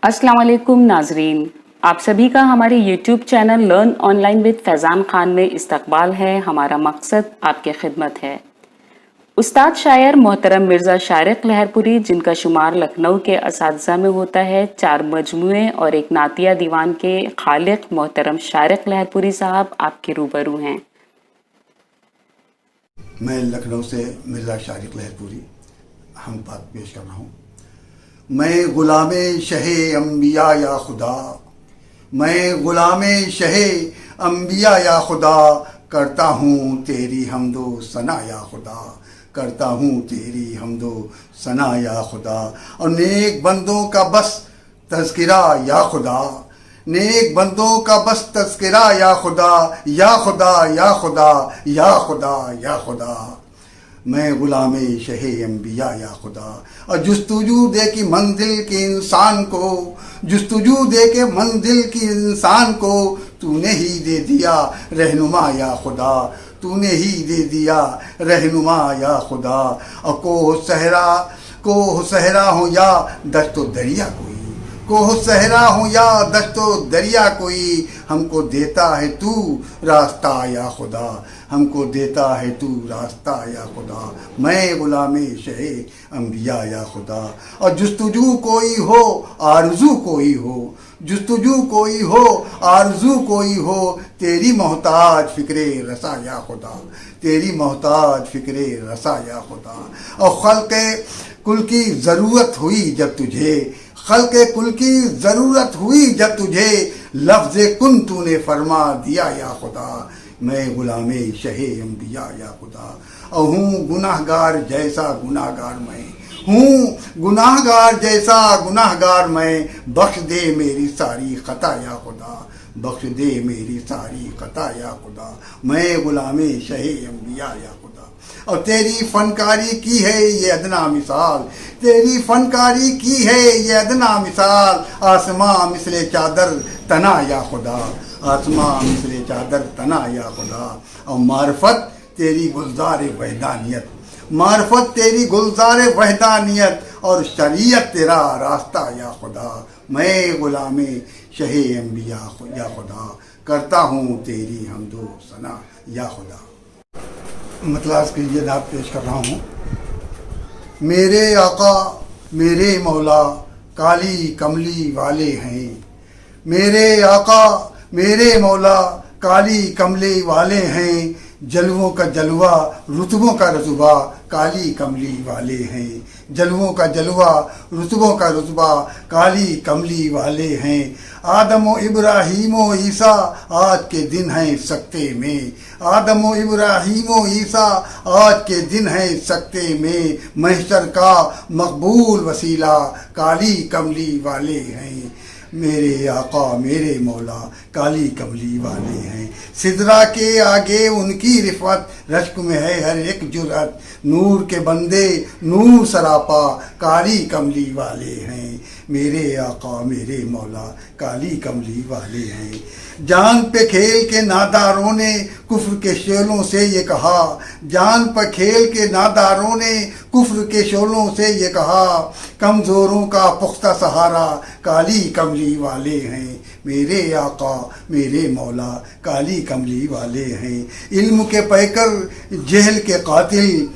अस्सलाम वालेकुम नाजरीन, आप सभी का हमारे YouTube channel learn online with Faizan Khan में इस्तकबाल है। हमारा मकसद आपके खिदमत है। उस्ताद शायर मोहतरम मिर्ज़ा शारिक लहरपुरी, जिनका शुमार लखनऊ के असातिज़ा में होता है, 4 मजमूए और एक नातिया दीवान के खालिक मोहतरम शारिक लहरपुरी साहब आपके रूबरू हैं। मैं लखनऊ से मिर्ज़ा शारिक लहरपुरी हम बात पेश कर रहा हूँ। मैं गुलामे शहे अम्बिया या खुदा, मैं गुलामे शहे अम्बिया या खुदा, करता हूँ तेरी हमदो सना या खुदा, करता हूँ तेरी हमदो सना या खुदा। और नेक बंदों का बस तज़किरा या खुदा, नेक बंदों का बस तज़किरा या खुदा, या खुदा या खुदा या खुदा या खुदा। मैं गुलामे शहे अम्बिया या खुदा। और जुस्तुजू दे की मंजिल के इंसान को, जुस्तुजू दे के मंजिल की इंसान को, तूने ही दे दिया रहनुमा या खुदा, तूने ही दे दिया रहनुमा या खुदा। और को सहरा हो या दस्तो दरिया कोई, को सहरा हो या दस्तो दरिया कोई, हमको देता है तू रास्ता या खुदा, हमको देता है तू रास्ता या खुदा। मैं गुलामे शहे अम्बिया या खुदा। और जुस्तुजू कोई हो आरज़ू कोई हो, जुस्तुजू कोई हो आरज़ू कोई हो, तेरी मोहताज फ़िक्रे रसा या खुदा, तेरी मोहताज फ़िक्रे रसा या खुदा। और खल्क़े कुल की ज़रूरत हुई जब तुझे, खल्क़े कुल की ज़रूरत हुई जब तुझे, लफ्ज़ कुन तूने फरमा दिया या खुदा। मैं गुलामे शहे अम्बिया या खुदा। और हूँ गुनाहगार जैसा गुनाहगार मैं, हूँ गुनाहगार जैसा गुनाहगार मैं, बख्श दे मेरी सारी खता या खुदा, बख्श दे मेरी सारी खता या खुदा। मैं गुलामे शहे अम्बिया या खुदा। और तेरी फनकारी की है ये अदना मिसाल, तेरी फनकारी की है ये अदना मिसाल, आसमां मिसले चादर तना या खुदा, आसमां मिसले चादर तना या खुदा। और मार्फत तेरी गुलजार वहदानियत, मार्फत तेरी गुलजार वहदानियत, और शरीयत तेरा रास्ता या खुदा। मैं गुलामे शहे अम्बिया या खुदा, करता हूँ तेरी हमदो सना या खुदा। मतलब के लिए नात पेश कर रहा हूँ। मेरे आका मेरे मौला काली कमली वाले हैं, मेरे आका मेरे मौला काली कमली वाले हैं, जलवों का जलवा रुतबों का रुतबा काली कमली वाले हैं, जलवों का जलवा रुतबों का रुतबा काली कमली वाले हैं। आदम इब्राहीम ईसा आज के दिन हैं सकते में, आदम इब्राहीम ईसा आज के दिन हैं सकते में, महशर का मकबूल वसीला काली कमली वाले हैं। मेरे आका मेरे मौला काली कमली वाले हैं, सिदरा के आगे उनकी रिफत, रश्क में है हर एक जुरत, नूर के बंदे नूर सरापा काली कमली वाले हैं। मेरे आका मेरे मौला काली कमली वाले हैं। जान पे खेल के नादारों ने कुफ्र के शोलों से ये कहा, जान पर खेल के नादारों ने कुफ्र के शोलों से ये कहा, कमज़ोरों का पुख्ता सहारा काली कमली वाले हैं। मेरे आका मेरे मौला काली कमली वाले हैं। इल्म के पैकर जहल के कातिल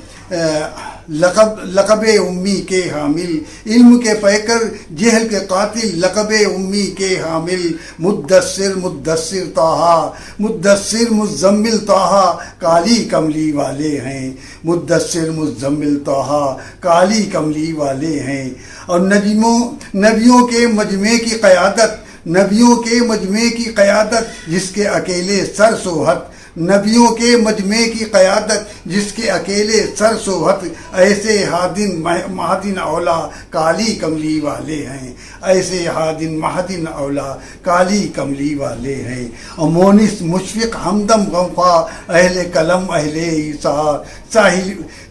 लक़ब उम्मी के हामिल, इल्म के पैकर जहल के कातिल लक़ब उम्मी के हामिल, मुद्दस्सिर मुद्दस्सिर ताहा, मुद्दस्सिर मुज़म्मिल ताहा काली कमली वाले हैं, मुद्दस्सिर मुज़म्मिल ताहा काली कमली वाले हैं। और नबियों के मजमे की क़यादत, नबियों के मजमे की क़यादत जिसके अकेले सर सोहत, नबियों के मजमे की क़यादत जिसके अकेले सर सोहत, ऐसे हादिन महादिन औला काली कमली वाले हैं, ऐसे हादिन महादिन औला काली कमली वाले हैं। और मोनिस मुशफ़िक़ हमदम गमफ़ा अहले कलम अहले ईसार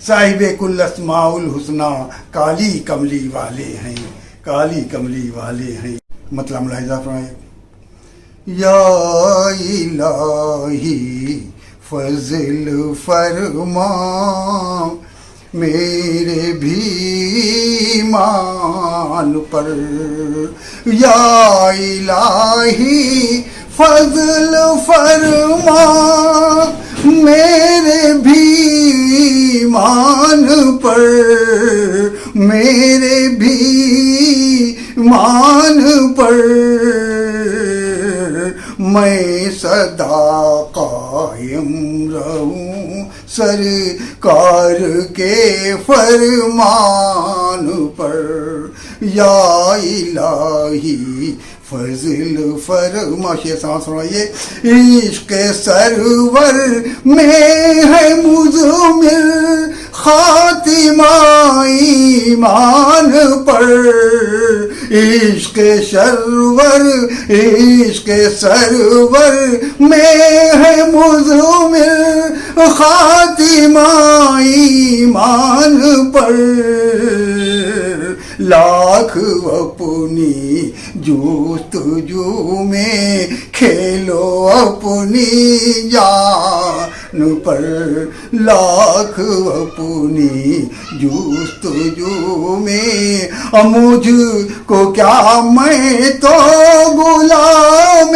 साहिब कुल अस्माउल हुस्ना काली कमली वाले हैं, काली कमली वाले हैं। मतलब मुलाहिज़ा फरमाइए। या इलाही फज़ल फरमा, میرے بھی ایمان پر، یا الہی فضل فرما میرے بھی ایمان پر، میرے بھی ایمان پر، میں سدا قائم رہوں سرکار کے فرمان پر، یا الہی فضل فرما۔ شیر سانس سنائیے۔ عشق سرور میں ہے مضمر خاتمہ ایمان پر، عشق سرور، عشق سرور میں ہے مضمر خاتمہ ایمان پر، لاکھ اپنی جستجو میں کھیلو اپنی جان پر، لاکھ اپنی جستجو میں مجھ کو کیا، میں تو غلام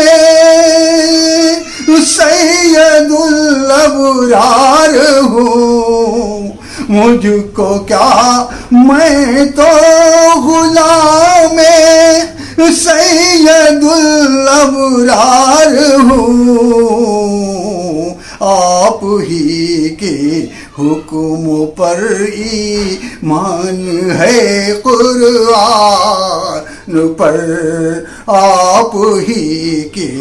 سید الابرار ہوں، مجھ کو کیا، میں تو غلام سید الابرار ہوں، آپ ہی کے حکم پر ایمان ہے قرآن پر، آپ ہی کے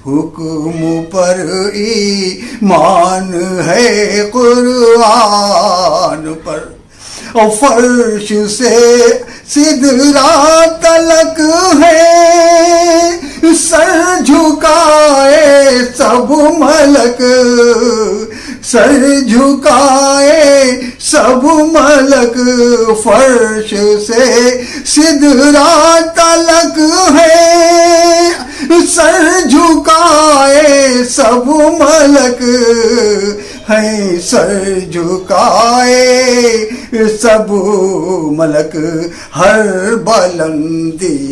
حکم پر ایمان ہے قرآن پر، اور فرش سے سدرات تلک ہے سر جھکائے سب ملک، سر جھکائے سب ملک، فرش سے سدرات تلک ہے سر جھکائے سب ملک، ہے سر جھکائے سب ملک، ہر بلندی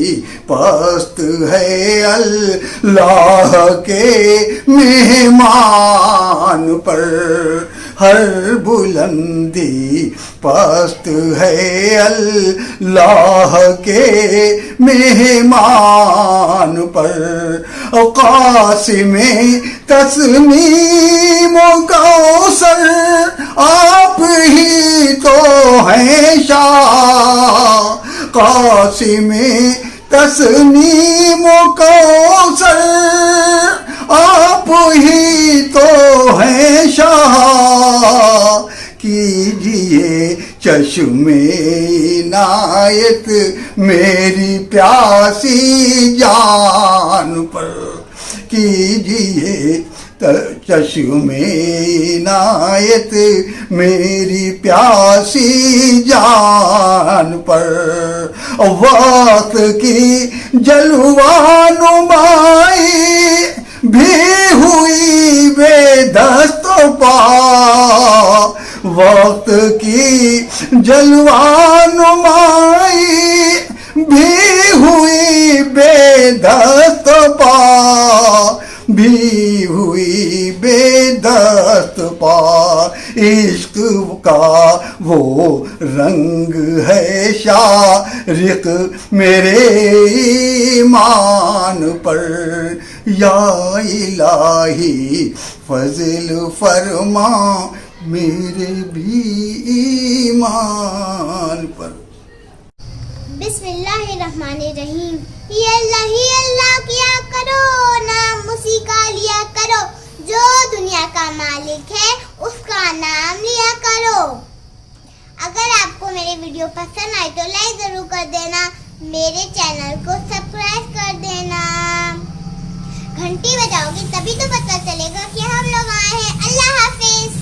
پست ہے اللہ کے مہمان پر، ہر بلندی پست ہے اللہ کے مہمان پر، قاسم تسنیم و کوثر آپ ہی تو ہیں شاہ، قاسم تسنیم و کوثر آپ ہی تو ہیں شاہ، کیجئے چشم عنایت میری پیاسی جان پر، کیجئے چشم عنایت میری پیاسی جان پر، وقت کی جلوہ نمائی بھی ہوئی بے دست و پا، وقت کی جلوہ نمائی بھی ہوئی بے دست پا، بھی ہوئی بے دست پا، عشق کا وہ رنگ ہے شارق میرے ایمان پر، یا الہی فضل فرما میرے بھی ایمان پر۔ بسم اللہ الرحمن الرحیم۔ ہی اللہ کیا کرو، نام اسی کا لیا کرو، جو دنیا کا مالک ہے اس کا نام لیا کرو۔ اگر آپ کو میرے ویڈیو پسند آئے تو لائک ضرور کر دینا، میرے چینل کو سبسکرائب کر دینا، گھنٹی بجاؤ گے تبھی تو پتہ چلے گا کہ ہم لوگ آئے ہیں۔ اللہ حافظ۔